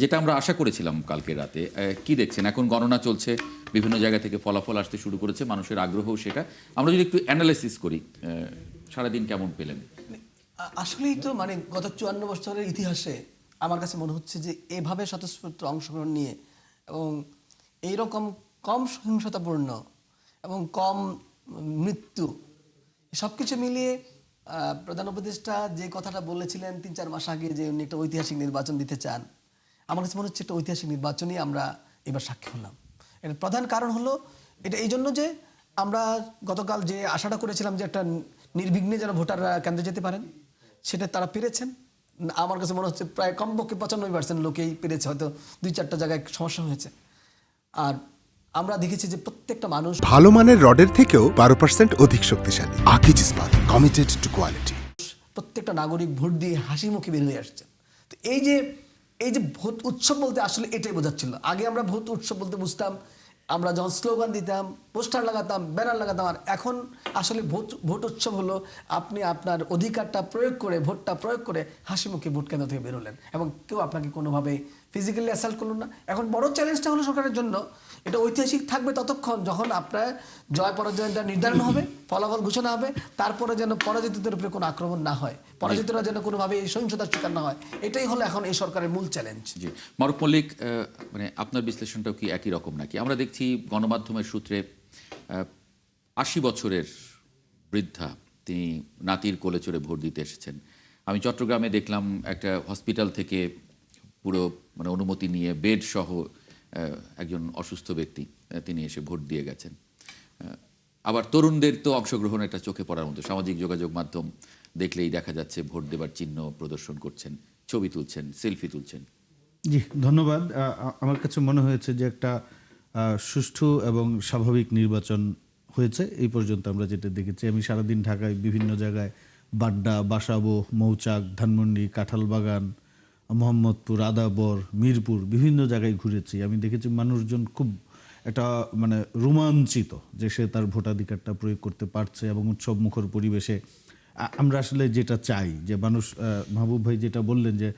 যেটা আমরা আশা করেছিলাম কালকে রাতে, কি দেখছেন? এখন গণনা চলছে, বিভিন্ন জায়গা থেকে ফলাফল আসতে শুরু করেছে, মানুষের আগ্রহও সেটা। আমরা যদি একটু অ্যানালাইসিস করি, সারাদিন কেমন পেলেন? আসলেই তো গত ৫৪ বছরের ইতিহাসে আমার কাছে মনে হচ্ছে যে এভাবে স্বতঃস্ফূর্ত অংশগ্রহণ নিয়ে এবং এইরকম কম সহিংসতাপূর্ণ এবং কম মৃত্যু সব কিছু মিলিয়ে প্রধান উপদেষ্টা যে কথাটা বলেছিলেন ৩-৪ মাস আগে যে উনি একটা ঐতিহাসিক নির্বাচন দিতে চান, আমার কাছে মনে হচ্ছে একটা ঐতিহাসিক নির্বাচনই আমরা এবার সাক্ষী হলাম। এর প্রধান কারণ হলো এটা এই জন্য যে আমরা গতকাল যে আশাটা করেছিলাম যে একটা নির্বিঘ্নে যেন ভোটাররা কেন্দ্রে যেতে পারেন, সেটা তারা পেরেছেন। আমার কাছে মনে হচ্ছে প্রায় কমপক্ষে ৯৫% লোকেই পেরেছে, হয়তো ২-৪টা জায়গায় সমস্যা হয়েছে। আর আমরা দেখেছি যে প্রত্যেকটা মানুষ ভালো মানের রডের থেকেও ১২% অধিক শক্তিশালী। আকিজ ইস্পাত, কমিটেড টু কোয়ালিটি। প্রত্যেকটা নাগরিক ভোট দিয়ে হাসি মুখে বের হয়ে আসছেন। তো এই যে ভোট উৎসব বলতে আসলে এটাই বোঝাচ্ছিল। আগে আমরা ভোট উৎসব বলতে বুঝতাম আমরা যখন স্লোগান দিতাম, পোস্টার লাগাতাম, ব্যানার লাগাতাম। আর এখন আসলে ভোট উৎসব হলো আপনি আপনার অধিকারটা প্রয়োগ করে, ভোটটা প্রয়োগ করে হাসি মুখে ভোট কেন্দ্র থেকে বেরোলেন এবং কেউ আপনাকে কোনোভাবে ফিজিক্যালি অ্যাসাল্ট করলো না। এখন বড় চ্যালেঞ্জটা হলো সরকারের জন্য, এটা ঐতিহাসিক থাকবে ততক্ষণ যখন আপনার জয় পরাজয়টা নির্ধারণ হবে, ফলাফল ঘোষণা হবে, তারপরে যেন পরাজিতদের উপরে কোনো আক্রমণ না হয়, পরাজিতরা যেন কোনোভাবে সহিংসতার শিকার না হয়। এটাই হলো এখন এই সরকারের মূল চ্যালেঞ্জ। জি, মারুফ মল্লিক, আপনার বিশ্লেষণটাও কি একই রকম নাকি? আমরা দেখছি গণমাধ্যমের সূত্রে ৮০ বছরের বৃদ্ধা তিনি নাতির কোলে চড়ে ভোট দিতে এসেছেন। আমি চট্টগ্রামে দেখলাম একটা হসপিটাল থেকে পুরো অনুমতি নিয়ে বেড সহ একজন অসুস্থ ব্যক্তি তিনি এসে ভোট দিয়ে গেছেন। আবার তরুণদের তো অংশগ্রহণ এটা চোখে পড়ার মতো, সামাজিক যোগাযোগ মাধ্যম দেখলেই দেখা যাচ্ছে ভোট দেবার চিহ্ন প্রদর্শন করছেন, ছবি তুলছেন, সেলফি তুলছেন। জি, ধন্যবাদ। আমার কাছে মনে হয়েছে যে একটা সুষ্ঠু এবং স্বাভাবিক নির্বাচন হয়েছে এই পর্যন্ত। আমরা যেটা দেখেছি, আমি সারাদিন ঢাকায় বিভিন্ন জায়গায় বাড্ডা, বাসাবো, মৌচাক, ধানমন্ডি, কাঁঠালবাগান, মোহাম্মদপুর, আদাবর, মিরপুর বিভিন্ন জায়গায় ঘুরেছি। আমি দেখেছি মানুষজন খুব একটা রোমাঞ্চিত যে সে তার ভোটাধিকারটা প্রয়োগ করতে পারছে এবং উৎসব মুখর পরিবেশে। আমরা আসলে যেটা চাই যে মানুষ, মাহবুব ভাই যেটা বললেন যে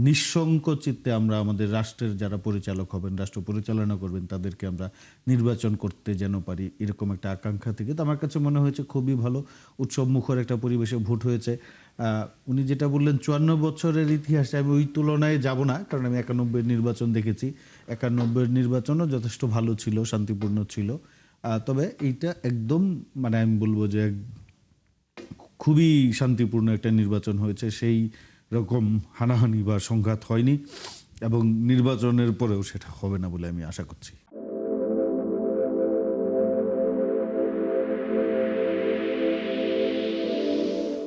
নিঃসংক চিত্তে আমরা আমাদের রাষ্ট্রের যারা পরিচালক হবেন, রাষ্ট্র পরিচালনা করবেন, তাদেরকে আমরা নির্বাচন করতে যেন পারি, এরকম একটা আকাঙ্ক্ষা থেকে। তো আমার কাছে মনে হয়েছে খুবই ভালো উৎসব মুখর একটা পরিবেশে ভোট হয়েছে। উনি যেটা বললেন ৫৪ বছরের ইতিহাসে, আমি ওই তুলনায় যাব না, কারণ আমি ৯১ নির্বাচন দেখেছি। ৯১ নির্বাচনও যথেষ্ট ভালো ছিল, শান্তিপূর্ণ ছিল। তবে এইটা একদম আমি বলবো যে খুবই শান্তিপূর্ণ একটা নির্বাচন হয়েছে। সেই রকম হানাহানি বা সংঘাত হয়নি এবং নির্বাচনের পরেও সেটা হবে না বলে আমি আশা করছি।